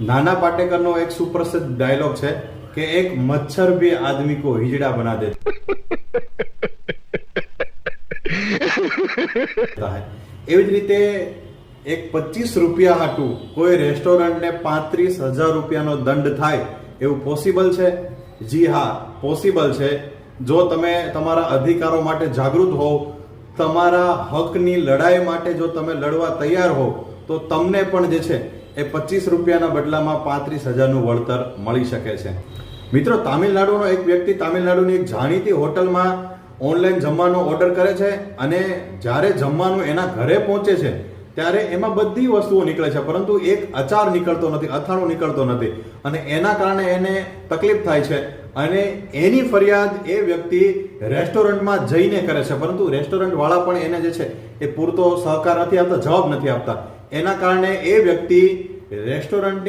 नाना पाटेकरનો एक सुप्रसिद्ध डायलॉग है कि एक मच्छर भी आदमी को हिजड़ा बना देता है। एवी ज रीते एक 25 રૂપિયા हाटू कोई रेस्टोरंट ने 35,000 રૂપિયાનો दंड थाय एवं पॉसिबल है? जी हाँ, पॉसिबल है। जो तमे तमारा अधिकारों माटे जागृत हो, तमारा हकनी लड़ाई माटे जो तमे लड़वा तैयार हो, तो तमने पण जे छे ए 25 રૂપિયાના બદલામાં 35,000નું વળતર મળી શકે છે। મિત્રો, તામિલનાડુનો એક વ્યક્તિ તામિલનાડુની એક જાણીતી હોટલમાં ઓનલાઈન જમવાનો ઓર્ડર કરે છે અને જ્યારે જમવાનું એના ઘરે પહોંચે છે ત્યારે એમાં બધી વસ્તુઓ નીકળે છે, પરંતુ એક અચાર નીકળતો નથી, અથાણું નીકળતો નથી અને એના કારણે એને તકલીફ થાય છે અને એની ફરિયાદ એ વ્યક્તિ રેસ્ટોરન્ટમાં જઈને કરે છે, પરંતુ રેસ્ટોરન્ટ વાળા પણ એને જે છે એ પૂરતો સહકાર નથી આપતા, જવાબ નથી આપતા। એના કારણે એ વ્યક્તિ રેસ્ટોરન્ટની